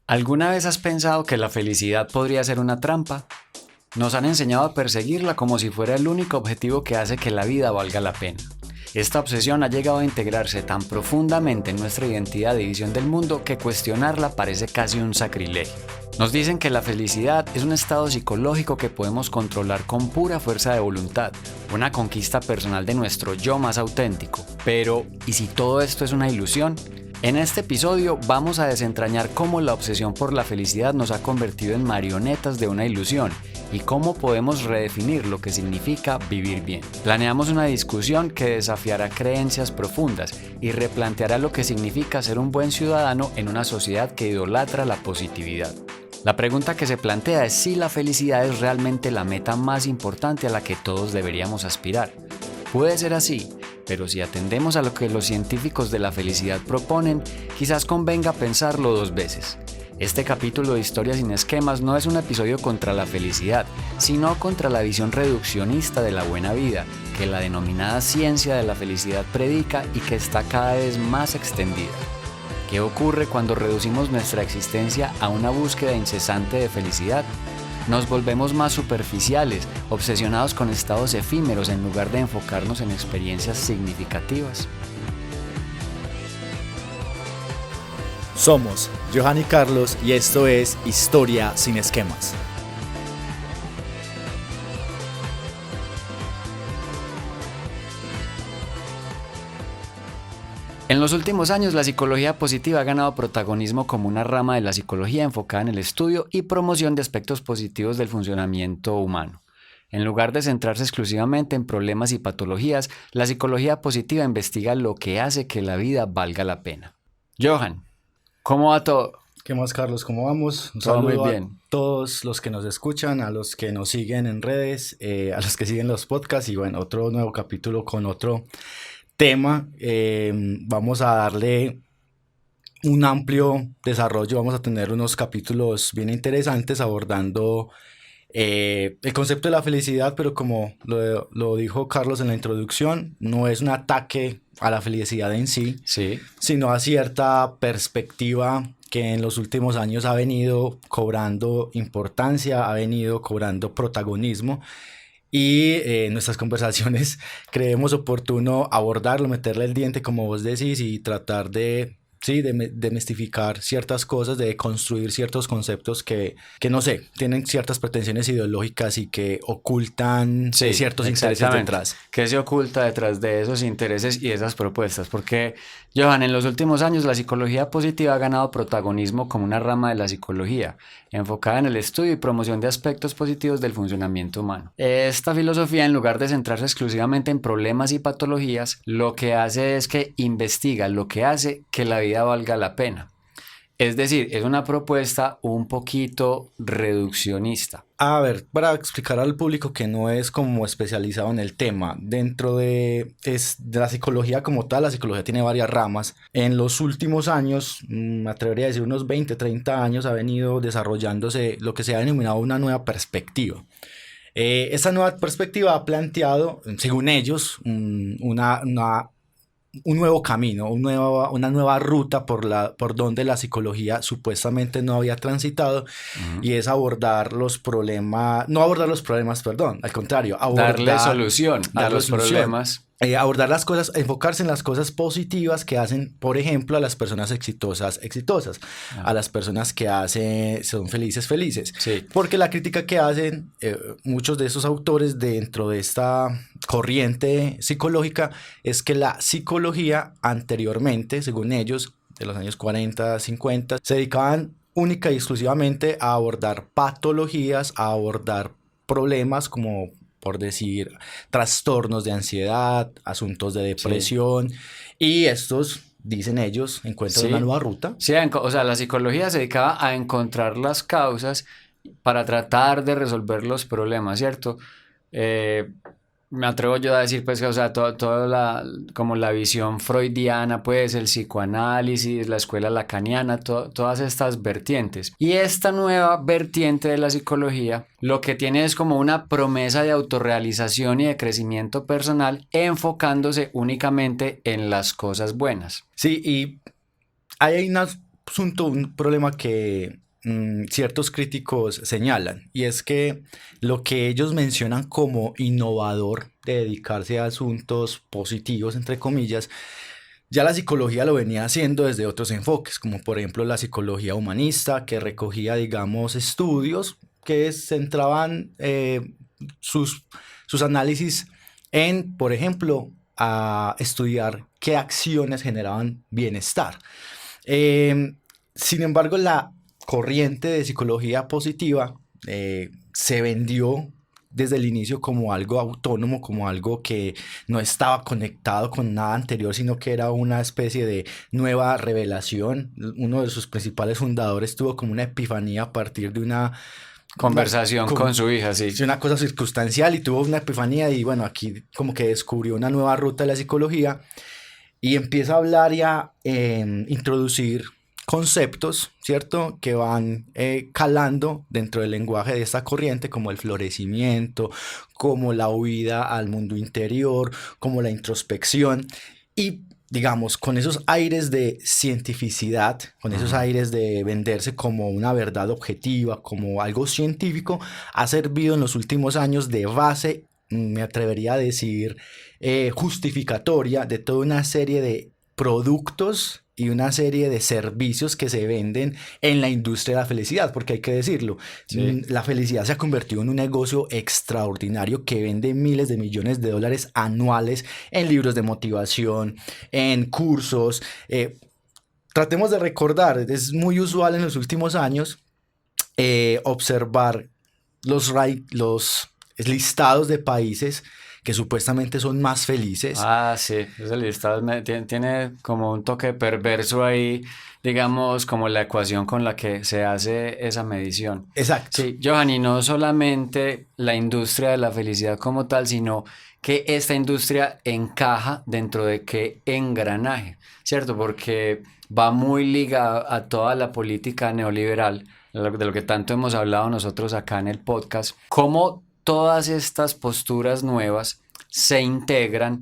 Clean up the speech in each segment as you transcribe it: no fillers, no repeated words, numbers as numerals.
¿Alguna vez has pensado que la felicidad podría ser una trampa? Nos han enseñado a perseguirla como si fuera el único objetivo que hace que la vida valga la pena. Esta obsesión ha llegado a integrarse tan profundamente en nuestra identidad y visión del mundo que cuestionarla parece casi un sacrilegio. Nos dicen que la felicidad es un estado psicológico que podemos controlar con pura fuerza de voluntad, una conquista personal de nuestro yo más auténtico. Pero, ¿y si todo esto es una ilusión? En este episodio vamos a desentrañar cómo la obsesión por la felicidad nos ha convertido en marionetas de una ilusión y cómo podemos redefinir lo que significa vivir bien. Planeamos una discusión que desafiará creencias profundas y replanteará lo que significa ser un buen ciudadano en una sociedad que idolatra la positividad. La pregunta que se plantea es si la felicidad es realmente la meta más importante a la que todos deberíamos aspirar. Puede ser así, pero si atendemos a lo que los científicos de la felicidad proponen, quizás convenga pensarlo dos veces. Este capítulo de Historia sin Esquemas no es un episodio contra la felicidad, sino contra la visión reduccionista de la buena vida, que la denominada ciencia de la felicidad predica y que está cada vez más extendida. ¿Qué ocurre cuando reducimos nuestra existencia a una búsqueda incesante de felicidad? Nos volvemos más superficiales, obsesionados con estados efímeros en lugar de enfocarnos en experiencias significativas. Somos Johan y Carlos y esto es Historia sin Esquemas. En los últimos años, la psicología positiva ha ganado protagonismo como una rama de la psicología enfocada en el estudio y promoción de aspectos positivos del funcionamiento humano. En lugar de centrarse exclusivamente en problemas y patologías, la psicología positiva investiga lo que hace que la vida valga la pena. Johan, ¿cómo va todo? ¿Qué más, Carlos? ¿Cómo vamos? Un Todo muy saludo bien. a todos los que nos escuchan, a los que nos siguen en redes, a los que siguen los podcasts y bueno, otro nuevo capítulo con otro tema. Vamos a darle un amplio desarrollo, vamos a tener unos capítulos bien interesantes abordando el concepto de la felicidad, pero como lo dijo Carlos en la introducción, no es un ataque a la felicidad en sí, sino a cierta perspectiva que en los últimos años ha venido cobrando importancia, ha venido cobrando protagonismo. Y en nuestras conversaciones creemos oportuno abordarlo, meterle el diente como vos decís y tratar de demistificar ciertas cosas, de construir ciertos conceptos que no sé, tienen ciertas pretensiones ideológicas y que ocultan ciertos intereses detrás. ¿Qué se oculta detrás de esos intereses y esas propuestas? Porque, Johan, en los últimos años la psicología positiva ha ganado protagonismo como una rama de la psicología, enfocada en el estudio y promoción de aspectos positivos del funcionamiento humano. Esta filosofía, en lugar de centrarse exclusivamente en problemas y patologías, lo que hace es que investiga lo que hace que la vida valga la pena. Es decir, es una propuesta un poquito reduccionista. A ver, para explicar al público que no es como especializado en el tema, dentro de la psicología como tal, la psicología tiene varias ramas. En los últimos años, me atrevería a decir unos 20, 30 años, ha venido desarrollándose lo que se ha denominado una nueva perspectiva. Esta nueva perspectiva ha planteado, según ellos, un nuevo camino, una nueva ruta por donde la psicología supuestamente no había transitado, y es abordar los problemas, al contrario, darle solución a los problemas. Abordar las cosas, enfocarse en las cosas positivas que hacen, por ejemplo, a las personas exitosas, a las personas que son felices. Sí. Porque la crítica que hacen muchos de esos autores dentro de esta corriente psicológica es que la psicología anteriormente, según ellos, de los años 40, 50, se dedicaban única y exclusivamente a abordar patologías, a abordar problemas como, por decir, trastornos de ansiedad, asuntos de depresión, y estos, dicen ellos, encuentran una nueva ruta. Sí, o sea, la psicología se dedicaba a encontrar las causas para tratar de resolver los problemas, ¿cierto? Me atrevo yo a decir, pues, que, o sea, toda como la visión freudiana, pues, el psicoanálisis, la escuela lacaniana, todas estas vertientes. Y esta nueva vertiente de la psicología lo que tiene es como una promesa de autorrealización y de crecimiento personal, enfocándose únicamente en las cosas buenas. Sí, y hay unas asunto, un problema que ciertos críticos señalan, y es que lo que ellos mencionan como innovador de dedicarse a asuntos positivos, entre comillas, ya la psicología lo venía haciendo desde otros enfoques, como por ejemplo la psicología humanista, que recogía, digamos, estudios que centraban sus análisis en, por ejemplo, a estudiar qué acciones generaban bienestar. Sin embargo, la corriente de psicología positiva se vendió desde el inicio como algo autónomo, como algo que no estaba conectado con nada anterior, sino que era una especie de nueva revelación. Uno de sus principales fundadores tuvo como una epifanía a partir de una conversación con su hija, sí. Una cosa circunstancial, y tuvo una epifanía, y bueno, aquí como que descubrió una nueva ruta de la psicología y empieza a hablar y a introducir conceptos, ¿cierto? Que van calando dentro del lenguaje de esta corriente, como el florecimiento, como la huida al mundo interior, como la introspección, y digamos, con esos aires de cientificidad, con esos aires de venderse como una verdad objetiva, como algo científico, ha servido en los últimos años de base, me atrevería a decir, justificatoria de toda una serie de productos y una serie de servicios que se venden en la industria de la felicidad, porque hay que decirlo, sí, la felicidad se ha convertido en un negocio extraordinario que vende miles de millones de dólares anuales en libros de motivación, en cursos. Tratemos de recordar, es muy usual en los últimos años observar los listados de países que supuestamente son más felices. Ah, sí, ese listado tiene como un toque perverso ahí, digamos, como la ecuación con la que se hace esa medición. Exacto. Sí, Johan, y no solamente la industria de la felicidad como tal, sino que esta industria encaja dentro de qué engranaje, ¿cierto? Porque va muy ligada a toda la política neoliberal, de lo que tanto hemos hablado nosotros acá en el podcast, cómo todas estas posturas nuevas se integran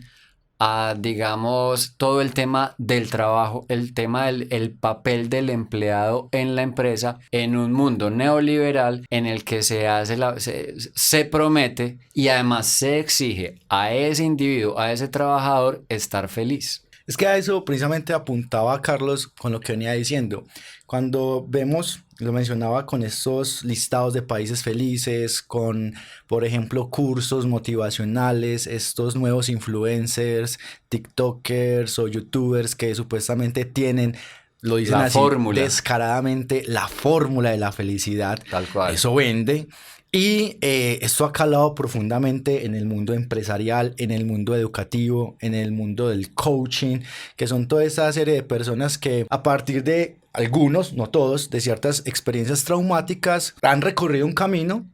a, digamos, todo el tema del trabajo, el tema del papel del empleado en la empresa, en un mundo neoliberal en el que se promete y además se exige a ese individuo, a ese trabajador, estar feliz. Es que a eso precisamente apuntaba Carlos con lo que venía diciendo. Cuando vemos, lo mencionaba con estos listados de países felices, con, por ejemplo, cursos motivacionales, estos nuevos influencers, TikTokers o YouTubers que supuestamente tienen, lo dicen así descaradamente, la fórmula de la felicidad. Tal cual. Eso vende. Y esto ha calado profundamente en el mundo empresarial, en el mundo educativo, en el mundo del coaching, que son toda esa serie de personas que a partir de algunos, no todos, de ciertas experiencias traumáticas han recorrido un camino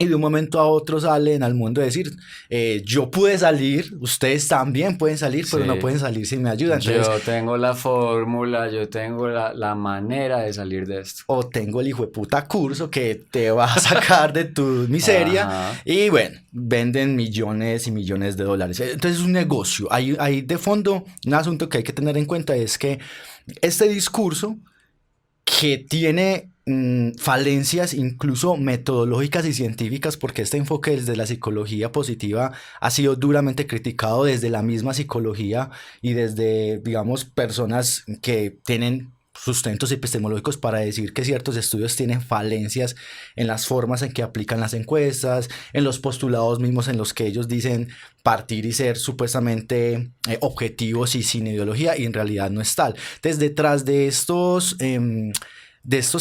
y de un momento a otro salen al mundo a decir, yo pude salir, ustedes también pueden salir, pero no pueden salir sin mi ayuda. Entonces, yo tengo la fórmula, yo tengo la manera de salir de esto. O tengo el hijo de puta curso que te va a sacar de tu miseria. Y bueno, venden millones y millones de dólares. Entonces es un negocio. Hay de fondo un asunto que hay que tener en cuenta, es que este discurso que tiene falencias incluso metodológicas y científicas, porque este enfoque desde la psicología positiva ha sido duramente criticado desde la misma psicología y desde, digamos, personas que tienen sustentos epistemológicos para decir que ciertos estudios tienen falencias en las formas en que aplican las encuestas, en los postulados mismos en los que ellos dicen partir y ser supuestamente objetivos y sin ideología, y en realidad no es tal. Entonces, detrás de estos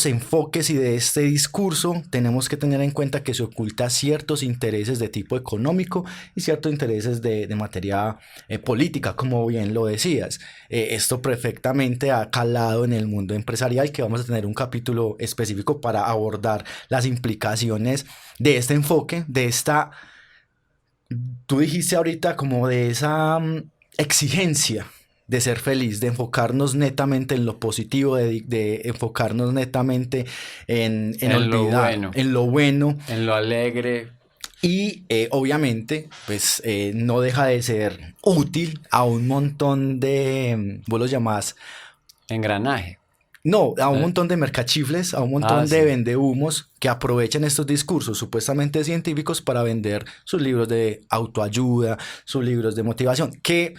enfoques y de este discurso tenemos que tener en cuenta que se oculta ciertos intereses de tipo económico y ciertos intereses de materia política, como bien lo decías. Esto perfectamente ha calado en el mundo empresarial, que vamos a tener un capítulo específico para abordar las implicaciones de este enfoque, de esta, tú dijiste ahorita, como de esa exigencia de ser feliz, de enfocarnos netamente en lo positivo, de enfocarnos netamente en olvidar, en lo bueno, en lo alegre. Y obviamente, pues no deja de ser útil a un montón de, vos lo llamás engranaje. No, a un Eh, montón de mercachifles, a un Ah, montón de sí. vendehumos que aprovechan estos discursos supuestamente científicos para vender sus libros de autoayuda, sus libros de motivación. Que,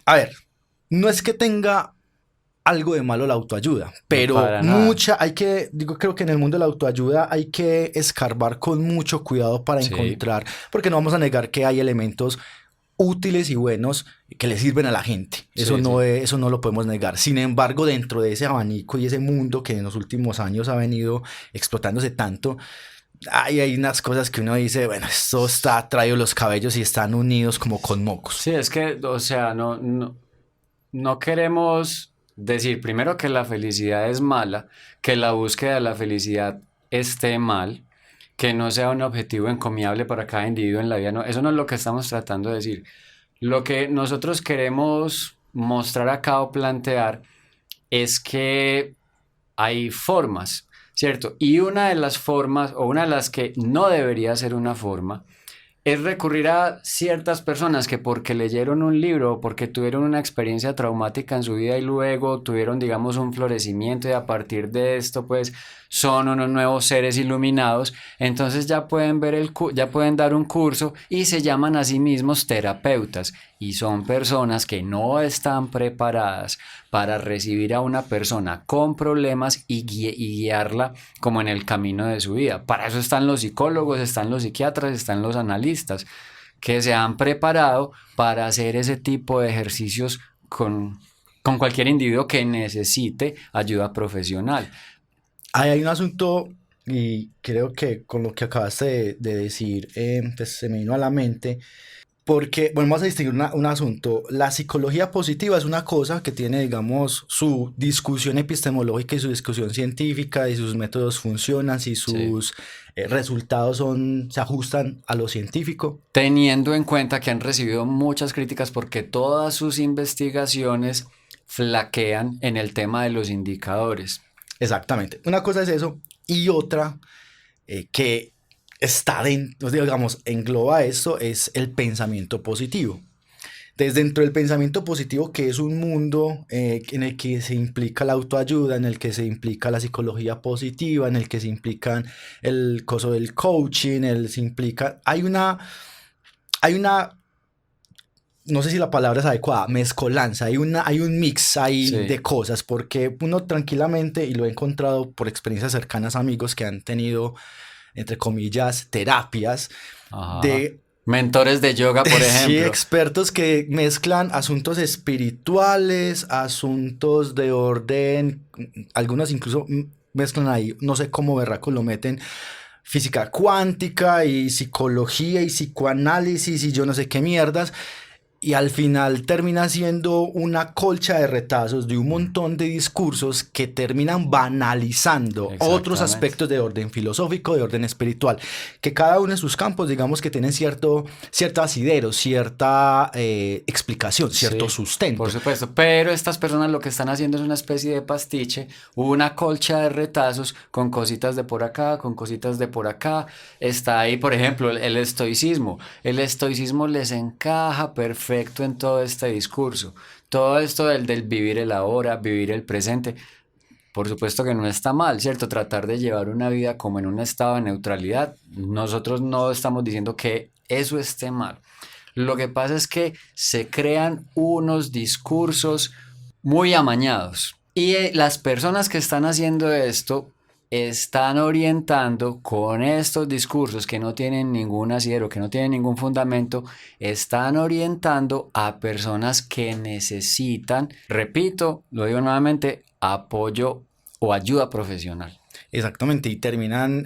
a ver, no es que tenga algo de malo la autoayuda, No, pero para nada. creo que en el mundo de la autoayuda hay que escarbar con mucho cuidado para Sí, encontrar, porque no vamos a negar que hay elementos útiles y buenos que le sirven a la gente. sí, sí. Eso no lo podemos negar. Sin embargo, dentro de ese abanico y ese mundo que en los últimos años ha venido explotándose tanto, hay unas cosas que uno dice, bueno, esto está traído los cabellos y están unidos como con mocos. Sí, es que, o sea, no queremos decir primero que la felicidad es mala, que la búsqueda de la felicidad esté mal, que no sea un objetivo encomiable para cada individuo en la vida. No, eso no es lo que estamos tratando de decir. Lo que nosotros queremos mostrar acá o plantear es que hay formas, ¿cierto? Y una de las formas, o una de las que no debería ser una forma, es recurrir a ciertas personas que porque leyeron un libro o porque tuvieron una experiencia traumática en su vida y luego tuvieron, digamos, un florecimiento y a partir de esto, pues, son unos nuevos seres iluminados, entonces ya pueden ver ya pueden dar un curso y se llaman a sí mismos terapeutas y son personas que no están preparadas para recibir a una persona con problemas y guiarla como en el camino de su vida. Para eso están los psicólogos, están los psiquiatras, están los analistas, que se han preparado para hacer ese tipo de ejercicios con cualquier individuo que necesite ayuda profesional. Hay un asunto, y creo que con lo que acabaste de decir, pues se me vino a la mente, porque, bueno, vamos a distinguir un asunto. La psicología positiva es una cosa que tiene, digamos, su discusión epistemológica y su discusión científica, y sus métodos funcionan, si Sí. sus resultados se ajustan a lo científico. Teniendo en cuenta que han recibido muchas críticas porque todas sus investigaciones flaquean en el tema de los indicadores. Exactamente. Una cosa es eso, y otra que está dentro, digamos, engloba esto, es el pensamiento positivo. Desde dentro del pensamiento positivo, que es un mundo en el que se implica la autoayuda, en el que se implica la psicología positiva, en el que se implica el coso del coaching, se implica, hay una, no sé si la palabra es adecuada, mezcolanza, hay un mix ahí Sí. de cosas, porque uno tranquilamente, y lo he encontrado por experiencias cercanas, amigos que han tenido, entre comillas, terapias, Ajá. de Mentores de yoga, por sí, ejemplo. expertos que mezclan asuntos espirituales, asuntos de orden, algunos incluso mezclan ahí, no sé cómo berracos lo meten, física cuántica y psicología y psicoanálisis y yo no sé qué mierdas, y al final termina siendo una colcha de retazos de un montón de discursos que terminan banalizando otros Exactamente. aspectos de orden filosófico, de orden espiritual, que cada uno en sus campos, digamos que tienen cierto asidero, cierta explicación, cierto Sí, por sustento. supuesto. Pero estas personas lo que están haciendo es una especie de pastiche, una colcha de retazos con cositas de por acá, con cositas de por acá. Está ahí, por ejemplo, el estoicismo. El estoicismo les encaja perfecto en todo este discurso. Todo esto del vivir el ahora, vivir el presente. Por supuesto que no está mal, ¿cierto? Tratar de llevar una vida como en un estado de neutralidad. Nosotros no estamos diciendo que eso esté mal. Lo que pasa es que se crean unos discursos muy amañados. Y las personas que están haciendo esto están orientando con estos discursos que no tienen ningún asidero, que no tienen ningún fundamento, están orientando a personas que necesitan, repito, lo digo nuevamente, apoyo o ayuda profesional. Exactamente, y terminan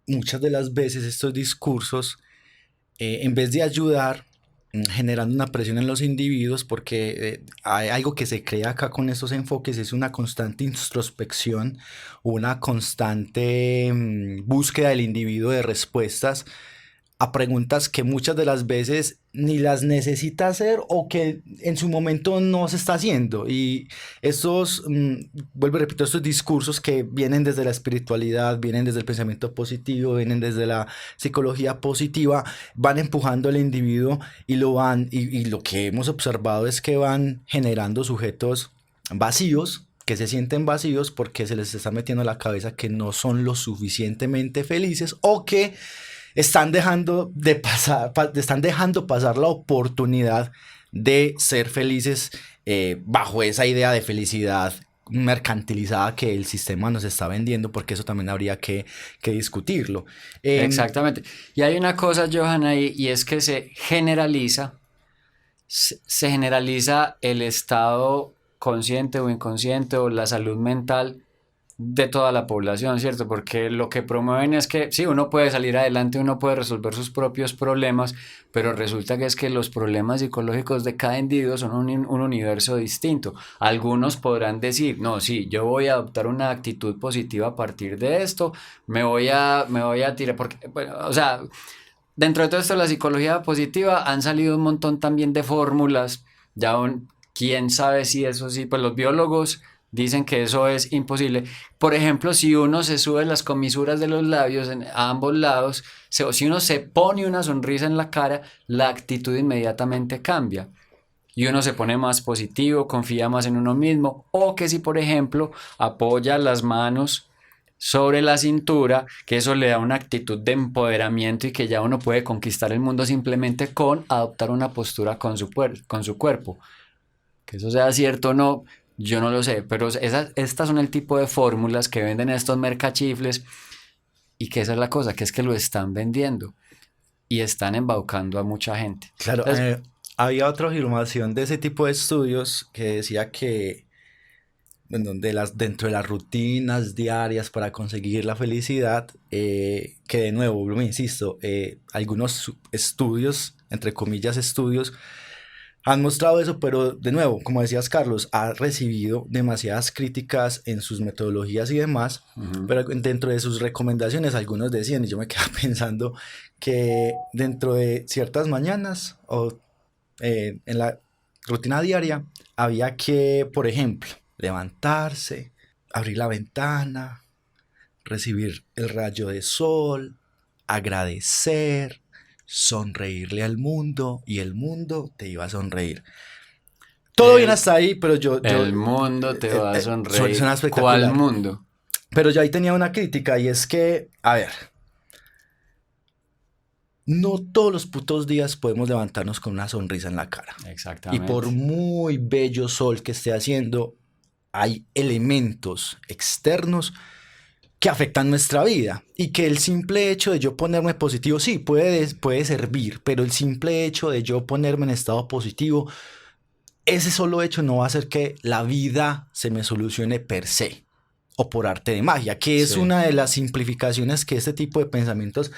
muchas de las veces estos discursos, en vez de ayudar, generando una presión en los individuos, porque hay algo que se crea acá con estos enfoques, es una constante introspección, una constante búsqueda del individuo de respuestas a preguntas que muchas de las veces ni las necesita hacer o que en su momento no se está haciendo. Y estos, vuelvo y repito, estos discursos que vienen desde la espiritualidad, vienen desde el pensamiento positivo, vienen desde la psicología positiva, van empujando al individuo y lo que hemos observado es que van generando sujetos vacíos, que se sienten vacíos porque se les está metiendo en la cabeza que no son lo suficientemente felices o que están dejando pasar la oportunidad de ser felices bajo esa idea de felicidad mercantilizada que el sistema nos está vendiendo, porque eso también habría que discutirlo. Exactamente. Y hay una cosa, Johan, ahí, y es que se generaliza el estado consciente o inconsciente o la salud mental de toda la población, ¿cierto? Porque lo que promueven es que sí, uno puede salir adelante, uno puede resolver sus propios problemas, pero resulta que es que los problemas psicológicos de cada individuo son un universo distinto. Algunos podrán decir, no, sí, yo voy a adoptar una actitud positiva a partir de esto, me voy a tirar, porque, bueno, o sea, dentro de todo esto de la psicología positiva han salido un montón también de fórmulas, quién sabe si eso sí, pues los biólogos dicen que eso es imposible. Por ejemplo, si uno se sube las comisuras de los labios a ambos lados, si uno se pone una sonrisa en la cara, la actitud inmediatamente cambia. Y uno se pone más positivo, confía más en uno mismo. O que si, por ejemplo, apoya las manos sobre la cintura, que eso le da una actitud de empoderamiento y que ya uno puede conquistar el mundo simplemente con adoptar una postura con su cuerpo. Que eso sea cierto o no, yo no lo sé, pero estas son el tipo de fórmulas que venden estos mercachifles y que esa es la cosa, que es que lo están vendiendo y están embaucando a mucha gente. Claro, Entonces, había otra afirmación de ese tipo de estudios que decía que dentro de las rutinas diarias para conseguir la felicidad, que de nuevo, me insisto, algunos estudios, entre comillas estudios, han mostrado eso, pero de nuevo, como decías Carlos, ha recibido demasiadas críticas en sus metodologías y demás, pero dentro de sus recomendaciones algunos decían, y yo me quedaba pensando que dentro de ciertas mañanas o en la rutina diaria había que, por ejemplo, levantarse, abrir la ventana, recibir el rayo de sol, agradecer, sonreírle al mundo y el mundo te iba a sonreír. Todo bien hasta ahí, pero el mundo te va a sonreír. Suena espectacular. ¿Cuál mundo? Pero yo ahí tenía una crítica y es que, a ver, no todos los putos días podemos levantarnos con una sonrisa en la cara. Exactamente. Y por muy bello sol que esté haciendo, hay elementos externos que afectan nuestra vida y que el simple hecho de yo ponerme positivo, sí, puede servir, pero el simple hecho de yo ponerme en estado positivo, ese solo hecho no va a hacer que la vida se me solucione per se o por arte de magia, que es una de las simplificaciones que este tipo de pensamientos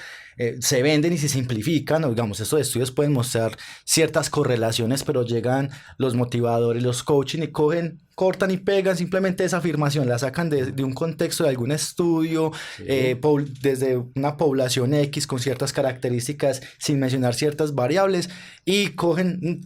se venden y se simplifican, o digamos, estos estudios pueden mostrar ciertas correlaciones, pero llegan los motivadores, los coaching y cortan y pegan simplemente esa afirmación, la sacan de un contexto de algún estudio, sí, desde una población X con ciertas características sin mencionar ciertas variables y cogen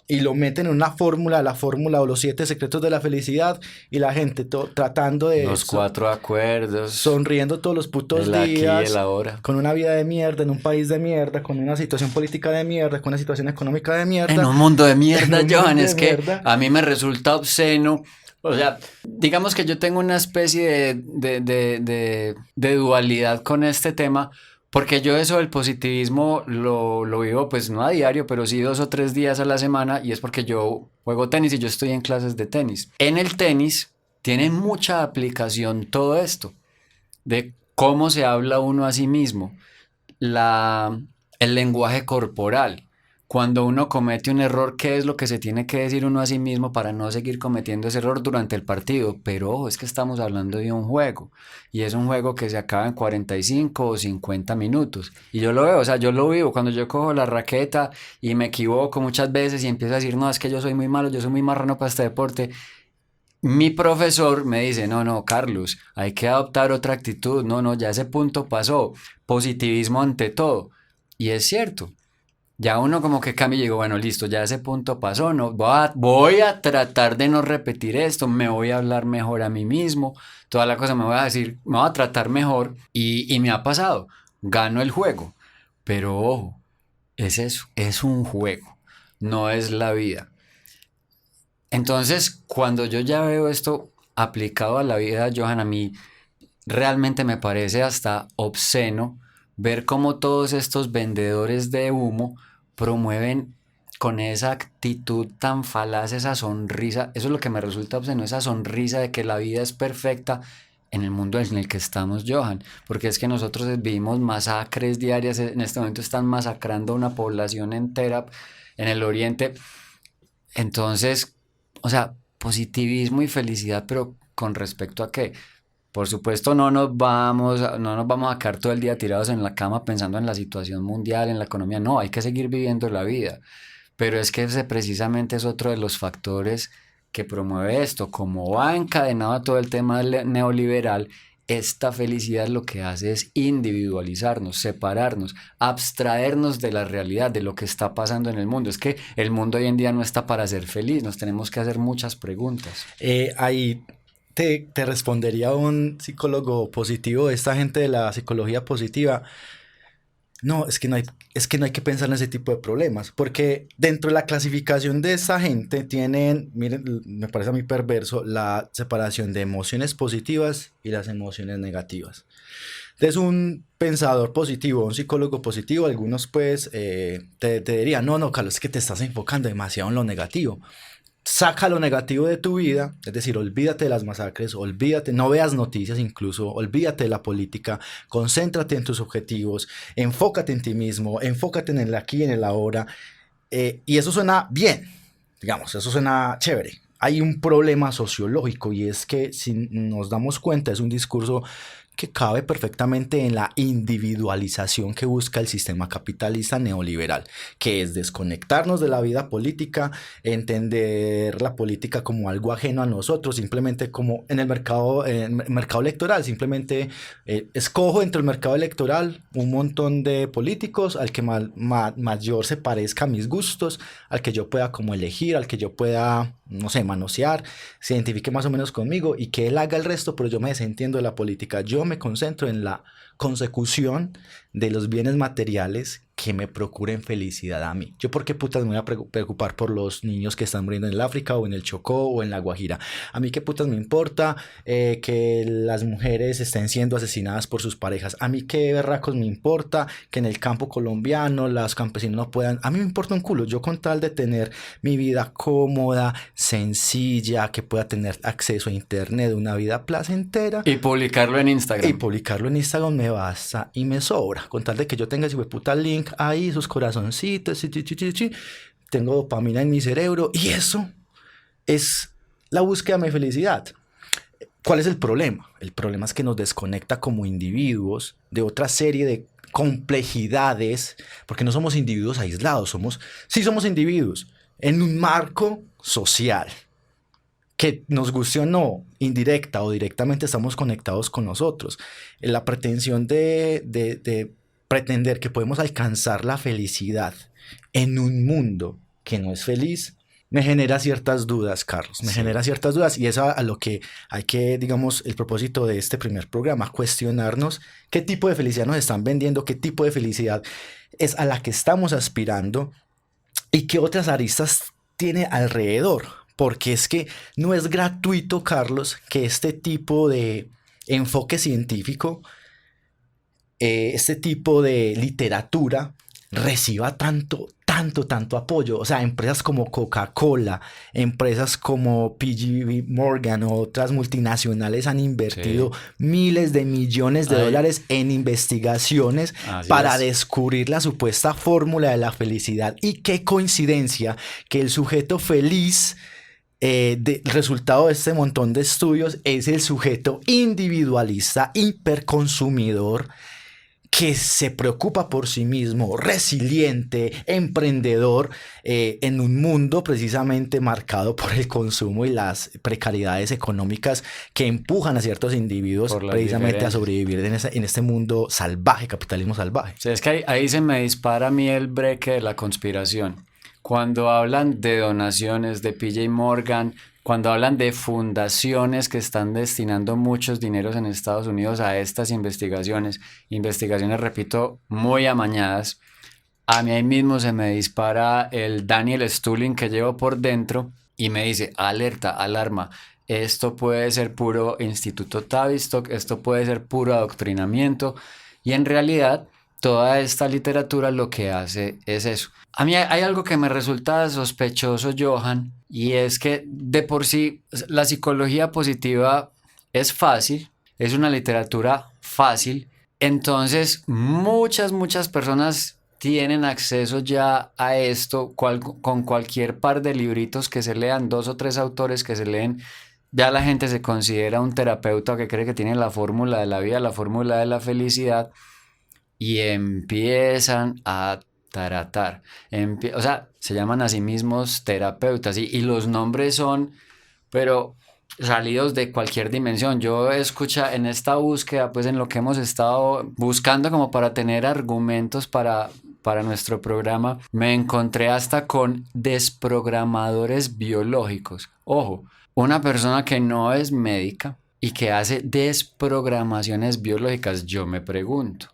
y lo meten en una fórmula, la fórmula o los 7 secretos de la felicidad y la gente tratando de... Los 4 acuerdos. Sonriendo todos los putos días. Aquí y el ahora. Con una vida de mierda, en un país de mierda, con una situación política de mierda, con una situación económica de mierda. En un mundo de mierda, Johan, es que a mí me resulta obsceno. O sea, digamos que yo tengo una especie de dualidad con este tema. Porque yo eso del positivismo lo vivo pues no a diario, pero sí 2 o 3 días a la semana y es porque yo juego tenis y yo estoy en clases de tenis. En el tenis tiene mucha aplicación todo esto de cómo se habla uno a sí mismo, el lenguaje corporal. Cuando uno comete un error, ¿qué es lo que se tiene que decir uno a sí mismo para no seguir cometiendo ese error durante el partido? Pero ojo, es que estamos hablando de un juego y es un juego que se acaba en 45 o 50 minutos y yo lo veo, o sea, yo lo vivo cuando yo cojo la raqueta y me equivoco muchas veces y empiezo a decir, no, es que yo soy muy malo, yo soy muy marrano para este deporte. Mi profesor me dice, no, Carlos, hay que adoptar otra actitud, no, ya ese punto pasó, positivismo ante todo. Y es cierto. Ya uno como que cambia y digo, bueno, listo, ya ese punto pasó, no, voy a tratar de no repetir esto, me voy a hablar mejor a mí mismo, toda la cosa me voy a decir, me voy a tratar mejor y me ha pasado, gano el juego, pero ojo, es eso, es un juego, no es la vida. Entonces, cuando yo ya veo esto aplicado a la vida, Johan, a mí realmente me parece hasta obsceno ver cómo todos estos vendedores de humo promueven con esa actitud tan falaz, esa sonrisa. Eso es lo que me resulta obsceno, esa sonrisa de que la vida es perfecta en el mundo en el que estamos, Johan, porque es que nosotros vivimos masacres diarias. En este momento están masacrando a una población entera en el oriente. Entonces, o sea, positivismo y felicidad, pero con respecto a que, por supuesto, no nos vamos a quedar todo el día tirados en la cama pensando en la situación mundial, en la economía. No, hay que seguir viviendo la vida. Pero es que ese precisamente es otro de los factores que promueve esto. Como va encadenado a todo el tema neoliberal, esta felicidad lo que hace es individualizarnos, separarnos, abstraernos de la realidad, de lo que está pasando en el mundo. Es que el mundo hoy en día no está para ser feliz, nos tenemos que hacer muchas preguntas. Ahí te respondería un psicólogo positivo, esta gente de la psicología positiva. No, es que no hay que pensar en ese tipo de problemas, porque dentro de la clasificación de esa gente tienen, miren, me parece a mí perverso, la separación de emociones positivas y las emociones negativas. Entonces un pensador positivo, un psicólogo positivo, algunos pues te dirían, no, Carlos, es que te estás enfocando demasiado en lo negativo. Saca lo negativo de tu vida, es decir, olvídate de las masacres, olvídate, no veas noticias incluso, olvídate de la política, concéntrate en tus objetivos, enfócate en ti mismo, enfócate en el aquí y en el ahora, y eso suena bien, digamos, eso suena chévere. Hay un problema sociológico y es que si nos damos cuenta es un discurso que cabe perfectamente en la individualización que busca el sistema capitalista neoliberal, que es desconectarnos de la vida política, entender la política como algo ajeno a nosotros, simplemente como en el mercado electoral, simplemente escojo entre el mercado electoral un montón de políticos al que mayor se parezca a mis gustos, al que yo pueda como elegir, al que yo pueda, no sé, manosear, se identifique más o menos conmigo y que él haga el resto, pero yo me desentiendo de la política. Yo me concentro en la consecución de los bienes materiales que me procuren felicidad a mí. Yo por qué putas me voy a preocupar por los niños que están muriendo en el África o en el Chocó o en la Guajira. A mí qué putas me importa que las mujeres estén siendo asesinadas por sus parejas. A mí qué berracos me importa que en el campo colombiano los campesinos no puedan. A mí me importa un culo. Yo con tal de tener mi vida cómoda, sencilla, que pueda tener acceso a internet, una vida placentera. Y publicarlo en Instagram. Y publicarlo en Instagram me basta y me sobra. Con tal de que yo tenga ese puta link ahí, sus corazoncitos, tengo dopamina en mi cerebro y eso es la búsqueda de mi felicidad. ¿Cuál es el problema? El problema es que nos desconecta como individuos de otra serie de complejidades, porque no somos individuos aislados, sí somos individuos en un marco social. Que nos guste o no, indirecta o directamente estamos conectados con nosotros. La pretensión de pretender que podemos alcanzar la felicidad en un mundo que no es feliz, me genera ciertas dudas, Carlos. Me genera ciertas dudas y es a lo que hay que, digamos, el propósito de este primer programa, cuestionarnos qué tipo de felicidad nos están vendiendo, qué tipo de felicidad es a la que estamos aspirando y qué otras aristas tiene alrededor. Porque es que no es gratuito, Carlos, que este tipo de enfoque científico, este tipo de literatura reciba tanto apoyo. O sea, empresas como Coca-Cola, empresas como P.J. Morgan o otras multinacionales han invertido miles de millones de dólares en investigaciones para descubrir la supuesta fórmula de la felicidad. Y qué coincidencia que el sujeto feliz el resultado de este montón de estudios es el sujeto individualista, hiperconsumidor, que se preocupa por sí mismo, resiliente, emprendedor, en un mundo precisamente marcado por el consumo y las precariedades económicas que empujan a ciertos individuos precisamente a sobrevivir en este mundo salvaje, capitalismo salvaje. Sí, es que ahí se me dispara a mí el breque de la conspiración. Cuando hablan de donaciones de P.J. Morgan, cuando hablan de fundaciones que están destinando muchos dineros en Estados Unidos a estas investigaciones, repito, muy amañadas, a mí ahí mismo se me dispara el Daniel Stulin que llevo por dentro y me dice, alerta, alarma, esto puede ser puro Instituto Tavistock, esto puede ser puro adoctrinamiento, y en realidad toda esta literatura lo que hace es eso. A mí hay algo que me resulta sospechoso, Johan, y es que de por sí la psicología positiva es fácil, es una literatura fácil, entonces muchas personas tienen acceso ya a esto con cualquier par de libritos que se lean, 2 o 3 autores que se leen. Ya la gente se considera un terapeuta que cree que tiene la fórmula de la vida, la fórmula de la felicidad, y empiezan a tratar. O sea, se llaman a sí mismos terapeutas y los nombres son, pero salidos de cualquier dimensión. Yo escucha en esta búsqueda, pues en lo que hemos estado buscando como para tener argumentos para nuestro programa, me encontré hasta con desprogramadores biológicos. Ojo, una persona que no es médica y que hace desprogramaciones biológicas. Yo me pregunto,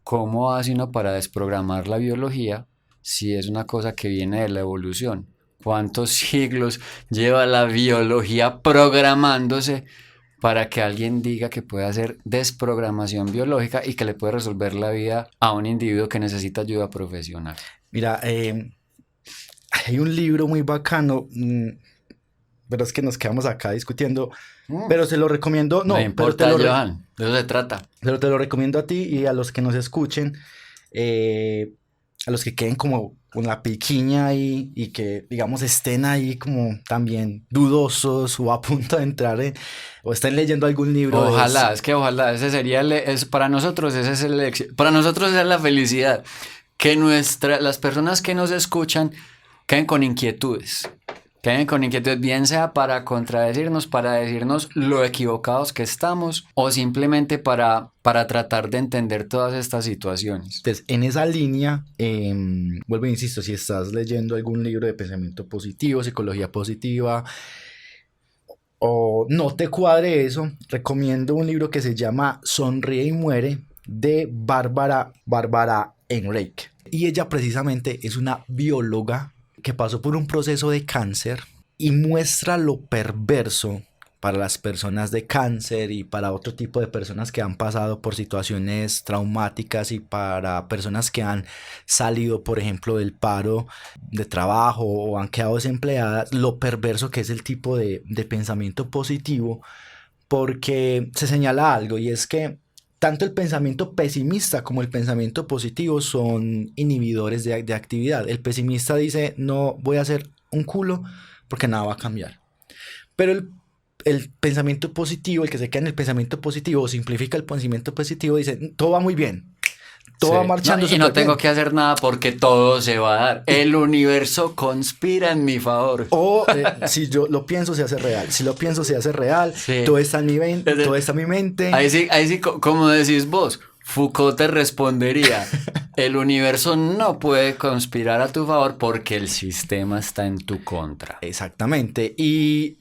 ¿cómo hace uno para desprogramar la biología si es una cosa que viene de la evolución? ¿Cuántos siglos lleva la biología programándose para que alguien diga que puede hacer desprogramación biológica y que le puede resolver la vida a un individuo que necesita ayuda profesional? Mira, hay un libro muy bacano, pero es que nos quedamos acá discutiendo, pero se lo recomiendo, no importa, Johan, de eso se trata. Pero te lo recomiendo a ti y a los que nos escuchen, a los que queden como con la piquiña ahí y que, digamos, estén ahí como también dudosos o a punto de entrar o estén leyendo algún libro. Ojalá, es que ojalá, ese sería, para nosotros ese es el éxito, para nosotros es la felicidad, que las personas que nos escuchan queden con inquietudes, bien sea para contradecirnos, para decirnos lo equivocados que estamos, o simplemente para tratar de entender todas estas situaciones. Entonces, en esa línea, vuelvo e insisto, si estás leyendo algún libro de pensamiento positivo, psicología positiva, o no te cuadre eso, recomiendo un libro que se llama Sonríe y muere, de Bárbara Enrique. Y ella precisamente es una bióloga que pasó por un proceso de cáncer y muestra lo perverso para las personas de cáncer y para otro tipo de personas que han pasado por situaciones traumáticas y para personas que han salido, por ejemplo, del paro de trabajo o han quedado desempleadas, lo perverso que es el tipo de pensamiento positivo, porque se señala algo, y es que tanto el pensamiento pesimista como el pensamiento positivo son inhibidores de actividad. El pesimista dice, no voy a hacer un culo porque nada va a cambiar. Pero el pensamiento positivo, el que se queda en el pensamiento positivo o simplifica el pensamiento positivo, dice, todo va muy bien. Todo va marchando. Y no tengo que hacer nada porque todo se va a dar. El universo conspira en mi favor. O si yo lo pienso, se hace real. Si lo pienso, se hace real. Sí. Todo está en mi mente. Ahí sí, como decís vos, Foucault te respondería: el universo no puede conspirar a tu favor porque el sistema está en tu contra. Exactamente. Y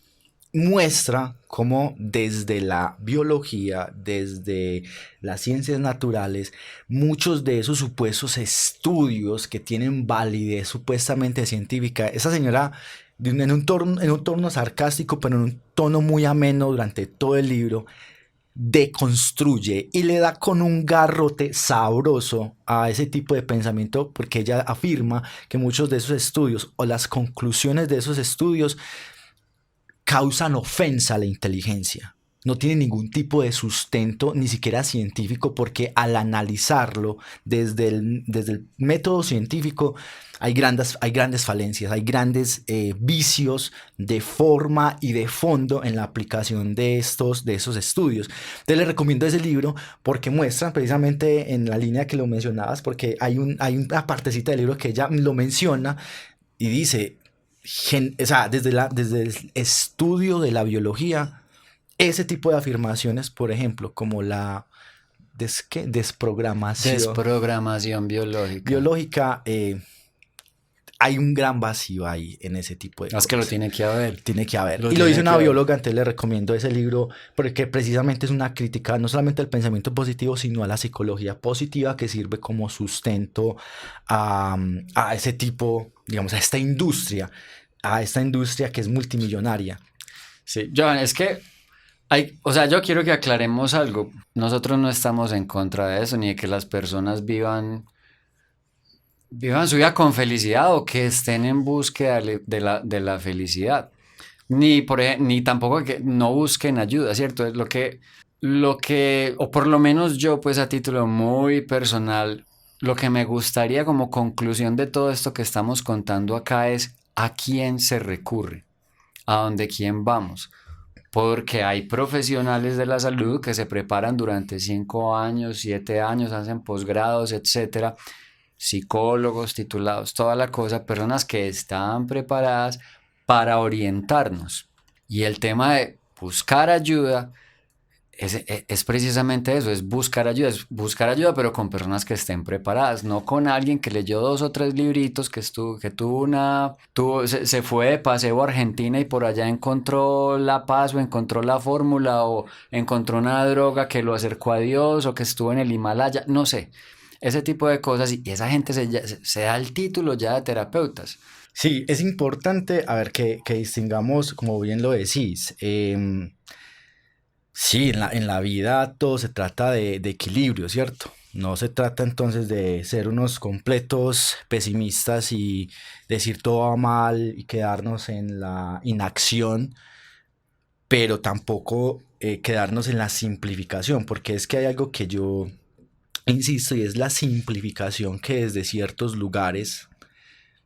muestra cómo desde la biología, desde las ciencias naturales, muchos de esos supuestos estudios que tienen validez supuestamente científica, esa señora en un tono sarcástico, pero en un tono muy ameno durante todo el libro, deconstruye y le da con un garrote sabroso a ese tipo de pensamiento, porque ella afirma que muchos de esos estudios o las conclusiones de esos estudios causan ofensa a la inteligencia. No tiene ningún tipo de sustento, ni siquiera científico, porque al analizarlo desde el método científico hay grandes falencias, hay grandes vicios de forma y de fondo en la aplicación de esos estudios. Entonces les recomiendo ese libro porque muestra precisamente en la línea que lo mencionabas, porque hay una partecita del libro que ella lo menciona y dice, o sea, desde el estudio de la biología, ese tipo de afirmaciones, por ejemplo, como la desprogramación biológica, hay un gran vacío ahí en ese tipo de cosas. Es que lo tiene que haber. Y lo dice una bióloga, entonces le recomiendo ese libro porque precisamente es una crítica no solamente al pensamiento positivo, sino a la psicología positiva, que sirve como sustento a ese tipo, digamos, a esta industria que es multimillonaria. Sí, Johan, es que o sea, yo quiero que aclaremos algo. Nosotros no estamos en contra de eso, ni de que las personas vivan su vida con felicidad o que estén en búsqueda de la felicidad. Ni tampoco que no busquen ayuda, ¿cierto? Es o por lo menos yo, pues a título muy personal, lo que me gustaría como conclusión de todo esto que estamos contando acá es a quién se recurre, a dónde quién vamos. Porque hay profesionales de la salud que se preparan durante 5 años, 7 años, hacen posgrados, etcétera, psicólogos titulados, toda la cosa, personas que están preparadas para orientarnos. Y el tema de buscar ayuda es precisamente eso, es buscar ayuda, pero con personas que estén preparadas, no con alguien que leyó 2 o 3 libritos, que se fue de paseo a Argentina y por allá encontró la paz o encontró la fórmula o encontró una droga que lo acercó a Dios o que estuvo en el Himalaya, no sé, ese tipo de cosas y esa gente se da el título ya de terapeutas. Sí, es importante, a ver, que distingamos, como bien lo decís. Sí, en la vida todo se trata de equilibrio, ¿cierto? No se trata entonces de ser unos completos pesimistas y decir todo va mal y quedarnos en la inacción, pero tampoco quedarnos en la simplificación, porque es que hay algo que yo insisto y es la simplificación que desde ciertos lugares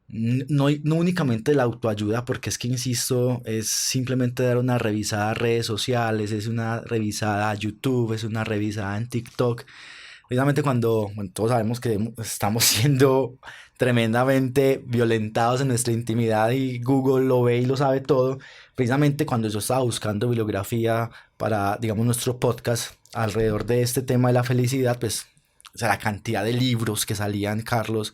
no, no únicamente la autoayuda, porque es que, insisto, es simplemente dar una revisada a redes sociales, es una revisada a YouTube, es una revisada en TikTok. Precisamente cuando bueno, todos sabemos que estamos siendo tremendamente violentados en nuestra intimidad y Google lo ve y lo sabe todo, precisamente cuando yo estaba buscando bibliografía para, digamos, nuestro podcast alrededor de este tema de la felicidad, pues, o sea, la cantidad de libros que salían, Carlos,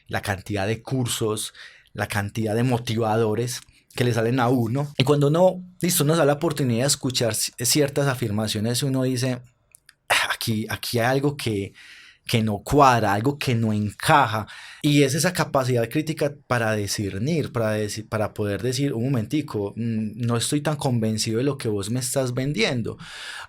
la cantidad de cursos, la cantidad de motivadores que le salen a uno. Y cuando uno, listo, nos da la oportunidad de escuchar ciertas afirmaciones, uno dice, aquí hay algo que no cuadra, algo que no encaja. Y es esa capacidad crítica para discernir, para poder decir, un momentico, no estoy tan convencido de lo que vos me estás vendiendo.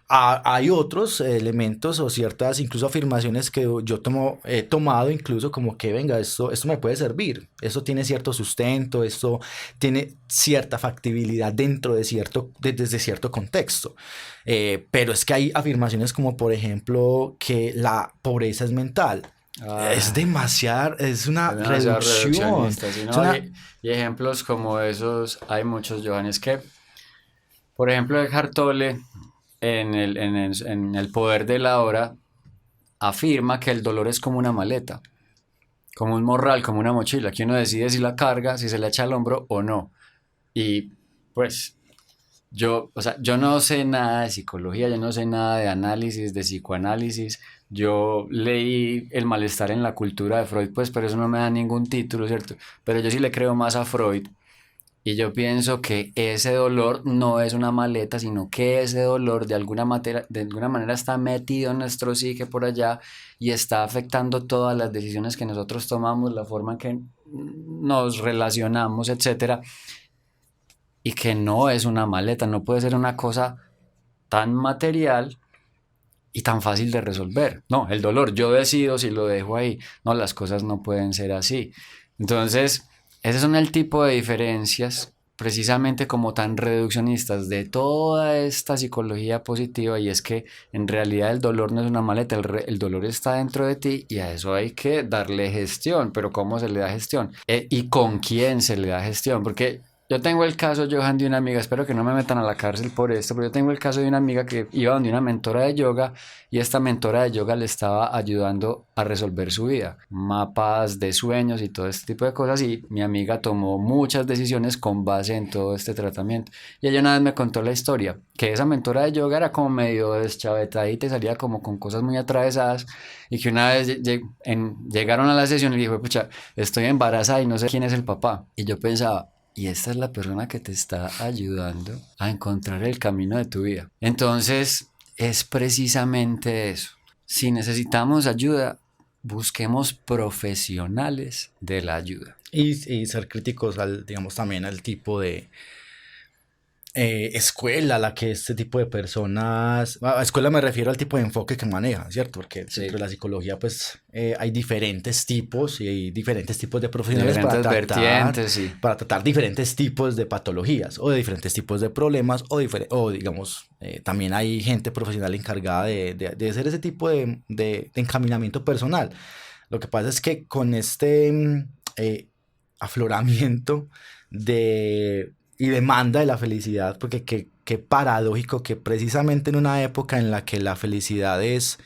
Hay otros elementos o ciertas incluso afirmaciones que yo he tomado incluso como que venga, esto me puede servir, esto tiene cierto sustento, esto tiene cierta factibilidad desde cierto contexto. Pero es que hay afirmaciones como por ejemplo que la pobreza es mental. Es Ah, demasiado, es una es demasiado reducción. reduccionista, ¿sí, Es no? una, Y ejemplos como esos hay muchos, Johan. Es que, por ejemplo, Eckhart Tolle en el poder de la hora afirma que el dolor es como una maleta, como un morral, como una mochila, que uno decide si la carga, si se la echa al hombro o no. Y pues o sea, yo no sé nada de psicología, yo no sé nada de análisis, de psicoanálisis. Yo leí El malestar en la cultura de Freud, pues, pero eso no me da ningún título, ¿cierto? Pero yo sí le creo más a Freud y yo pienso que ese dolor no es una maleta, sino que ese dolor de alguna manera está metido en nuestro psique por allá y está afectando todas las decisiones que nosotros tomamos, la forma en que nos relacionamos, etcétera, y que no es una maleta, no puede ser una cosa tan material y tan fácil de resolver. No, el dolor, yo decido si lo dejo ahí. No, las cosas no pueden ser así. Entonces, ese son el tipo de diferencias precisamente como tan reduccionistas de toda esta psicología positiva y es que en realidad el dolor no es una maleta, el dolor está dentro de ti y a eso hay que darle gestión, pero ¿cómo se le da gestión? ¿Y con quién se le da gestión? Porque yo tengo el caso, Johan, de una amiga, espero que no me metan a la cárcel por esto, pero yo tengo el caso de una amiga que iba donde una mentora de yoga y esta mentora de yoga le estaba ayudando a resolver su vida, mapas de sueños y todo este tipo de cosas y mi amiga tomó muchas decisiones con base en todo este tratamiento. Y ella una vez me contó la historia, que esa mentora de yoga era como medio deschavetadita y salía como con cosas muy atravesadas y que una vez llegaron a la sesión y le dijo, pucha, estoy embarazada y no sé quién es el papá. Y yo pensaba, y esta es la persona que te está ayudando a encontrar el camino de tu vida. Entonces, es precisamente eso. Si necesitamos ayuda, busquemos profesionales de la ayuda. y ser críticos digamos, también al tipo escuela a la que este tipo de personas, a escuela me refiero al tipo de enfoque que maneja, ¿cierto? Porque Sí. dentro de la psicología pues hay diferentes tipos y hay diferentes tipos de profesionales Diferentes vertientes, sí. para tratar diferentes tipos de patologías o de diferentes tipos de problemas o digamos, también hay gente profesional encargada de hacer ese tipo de encaminamiento personal. Lo que pasa es que con este afloramiento y demanda de la felicidad, porque qué paradójico que precisamente en una época en la que la felicidad es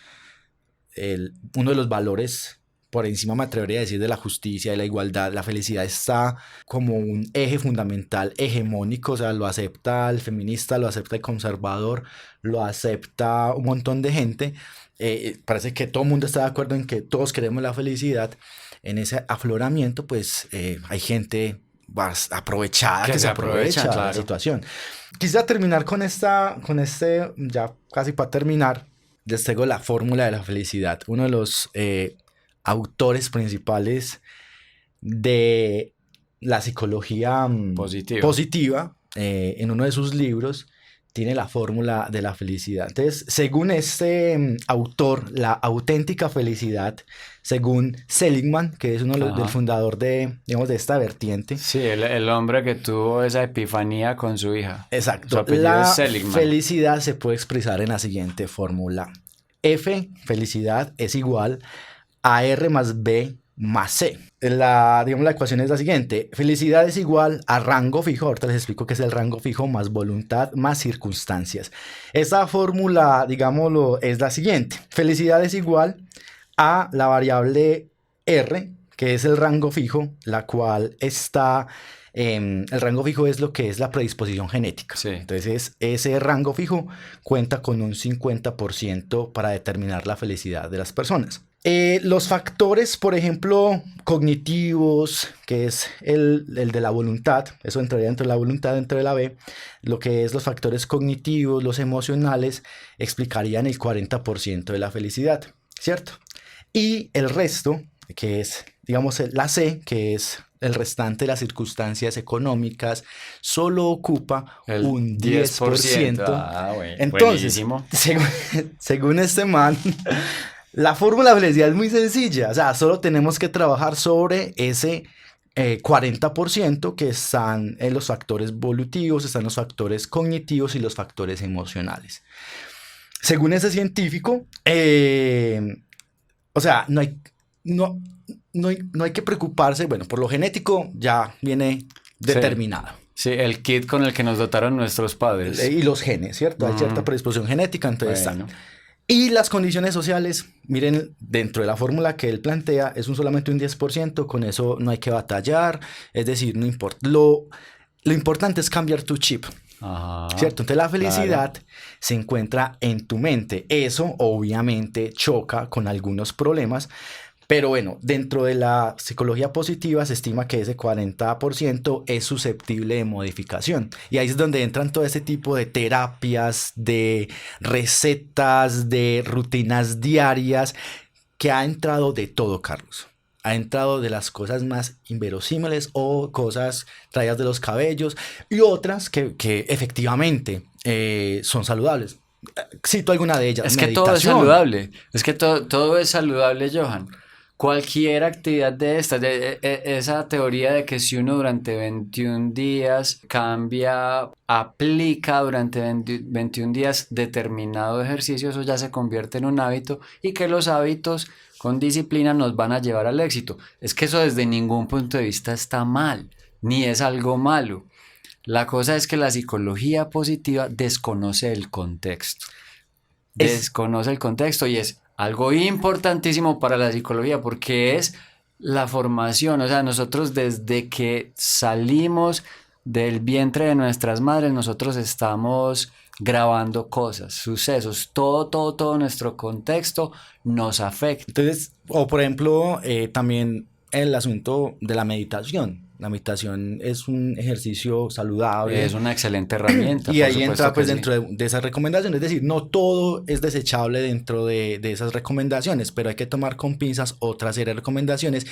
uno de los valores por encima, me atrevería a decir, de la justicia, de la igualdad, la felicidad está como un eje fundamental, hegemónico, o sea, lo acepta el feminista, lo acepta el conservador, lo acepta un montón de gente. Parece que todo el mundo está de acuerdo en que todos queremos la felicidad. En ese afloramiento, pues hay gente aprovechada que se aprovecha de la situación. Quisiera terminar con ya casi para terminar, les traigo la fórmula de la felicidad. Uno de los autores principales de la psicología positiva en uno de sus libros, tiene la fórmula de la felicidad. Entonces, según este autor, la auténtica felicidad, según Seligman, que es uno del fundador de esta vertiente. Sí, el hombre que tuvo esa epifanía con su hija. Exacto. Su apellido la es Seligman. Felicidad se puede expresar en la siguiente fórmula. F, felicidad, es igual a R más B más C. La ecuación es la siguiente. Felicidad es igual a rango fijo. Ahorita les explico qué es el rango fijo, más voluntad, más circunstancias. Esta fórmula, digámoslo, es la siguiente. Felicidad es igual a la variable R, que es el rango fijo, la cual está... el rango fijo es lo que es la predisposición genética. Sí. Entonces, ese rango fijo cuenta con un 50% para determinar la felicidad de las personas. Los factores, por ejemplo, cognitivos, que es el de la voluntad, eso entraría dentro de la voluntad, dentro de la B, lo que es los factores cognitivos, los emocionales, explicarían el 40% de la felicidad, ¿cierto? Y el resto, que es, digamos, la C, que es el restante de las circunstancias económicas, solo ocupa un 10%. Ah, bueno. Entonces, según este man, la fórmula de felicidad es muy sencilla. O sea, solo tenemos que trabajar sobre ese 40% que están en los factores evolutivos, están los factores cognitivos y los factores emocionales. Según ese científico, o sea, no hay que preocuparse. Bueno, por lo genético ya viene determinado. Sí, el kit con el que nos dotaron nuestros padres. Y los genes, ¿cierto? Hay cierta predisposición genética, entonces bueno. Y las condiciones sociales, miren, dentro de la fórmula que él plantea, es solamente un 10%, con eso no hay que batallar, es decir, no importa. Lo importante es cambiar tu chip. Ajá, ¿cierto? Entonces la felicidad se encuentra en tu mente. Eso obviamente choca con algunos problemas, pero bueno, dentro de la psicología positiva se estima que ese 40% es susceptible de modificación. Y ahí es donde entran todo ese tipo de terapias, de recetas, de rutinas diarias, que ha entrado de todo, Carlos. Ha entrado de las cosas más inverosímiles o cosas traídas de los cabellos y otras que efectivamente son saludables. Cito alguna de ellas. Es que todo es saludable. Es que todo es saludable, Johan. Cualquier actividad de estas, esa teoría de que si uno durante 21 días aplica durante 21 días determinado ejercicio, eso ya se convierte en un hábito y que los hábitos con disciplina nos van a llevar al éxito. Es que eso desde ningún punto de vista está mal, ni es algo malo. La cosa es que la psicología positiva desconoce el contexto. Desconoce el contexto y es algo importantísimo para la psicología porque es la formación. O sea, nosotros desde que salimos del vientre de nuestras madres, nosotros estamos grabando cosas, sucesos, todo nuestro contexto nos afecta. Entonces, o por ejemplo, también el asunto de la meditación. La meditación es un ejercicio saludable. Es una excelente herramienta. Y ahí entra pues dentro de esas recomendaciones. Es decir, no todo es desechable dentro de esas recomendaciones, pero hay que tomar con pinzas otra serie de recomendaciones.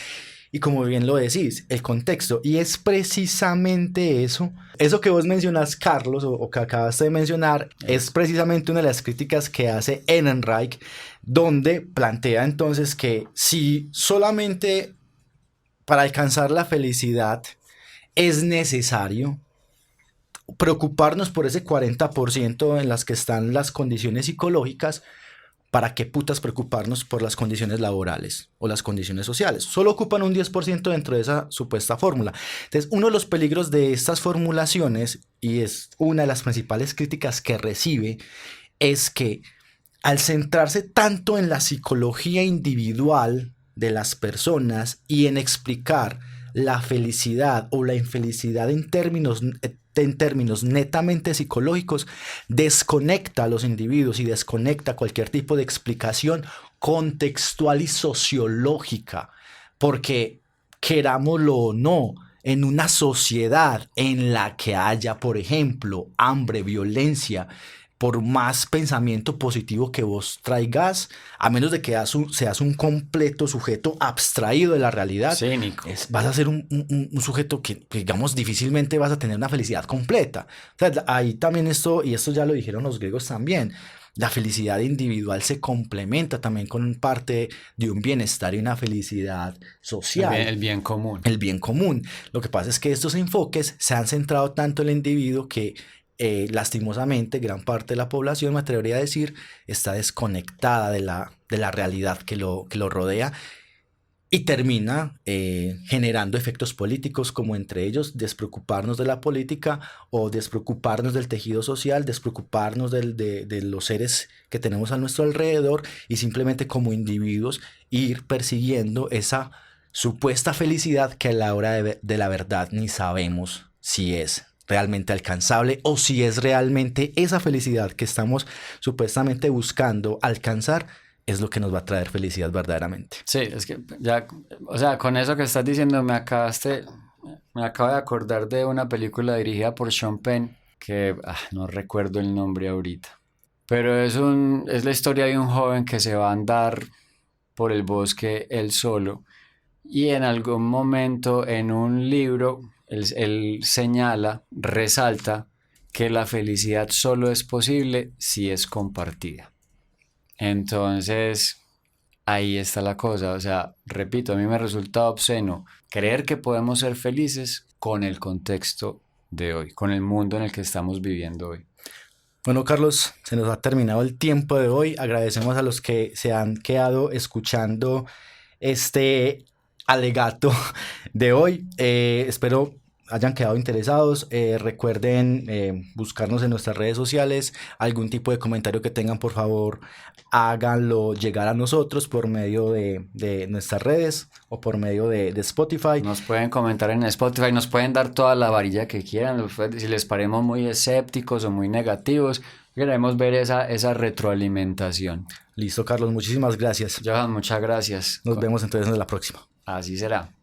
y como bien lo decís, el contexto. Y es precisamente eso que vos mencionas, Carlos, o que acabaste de mencionar, es precisamente una de las críticas que hace Ehrenreich, donde plantea entonces que si solamente para alcanzar la felicidad es necesario preocuparnos por ese 40% en las que están las condiciones psicológicas, ¿para qué putas preocuparnos por las condiciones laborales o las condiciones sociales? Solo ocupan un 10% dentro de esa supuesta fórmula. Entonces, uno de los peligros de estas formulaciones, y es una de las principales críticas que recibe, es que al centrarse tanto en la psicología individual de las personas y en explicar la felicidad o la infelicidad en términos netamente psicológicos, desconecta a los individuos y desconecta cualquier tipo de explicación contextual y sociológica, porque querámoslo o no, en una sociedad en la que haya, por ejemplo, hambre, violencia, por más pensamiento positivo que vos traigas, a menos de que seas un completo sujeto abstraído de la realidad, cínico, vas a ser un sujeto que, digamos, difícilmente vas a tener una felicidad completa. O sea, ahí también esto ya lo dijeron los griegos también, la felicidad individual se complementa también con parte de un bienestar y una felicidad social. el bien común. El bien común. Lo que pasa es que estos enfoques se han centrado tanto en el individuo que lastimosamente gran parte de la población, me atrevería a decir, está desconectada de la realidad que lo rodea y termina generando efectos políticos, como entre ellos despreocuparnos de la política o despreocuparnos del tejido social, despreocuparnos de los seres que tenemos a nuestro alrededor y simplemente como individuos ir persiguiendo esa supuesta felicidad que a la hora de la verdad ni sabemos si es realmente alcanzable o si es realmente esa felicidad que estamos supuestamente buscando alcanzar es lo que nos va a traer felicidad verdaderamente. Sí, es que ya, o sea, con eso que estás diciendo me acabo de acordar de una película dirigida por Sean Penn que no recuerdo el nombre ahorita, pero es la historia de un joven que se va a andar por el bosque él solo y en algún momento en un libro él señala, resalta que la felicidad solo es posible si es compartida. Entonces, ahí está la cosa. O sea, repito, a mí me resulta obsceno creer que podemos ser felices con el contexto de hoy, con el mundo en el que estamos viviendo hoy. Bueno, Carlos, se nos ha terminado el tiempo de hoy. Agradecemos a los que se han quedado escuchando este alegato de hoy. Espero hayan quedado interesados. Recuerden buscarnos en nuestras redes sociales. Algún tipo de comentario que tengan, por favor, háganlo llegar a nosotros por medio de nuestras redes o por medio de Spotify. Nos pueden comentar en Spotify, nos pueden dar toda la varilla que quieran. Si les parecemos muy escépticos o muy negativos, queremos ver esa retroalimentación. Listo, Carlos, muchísimas gracias. Johan, muchas gracias. Nos vemos entonces en la próxima. Así será.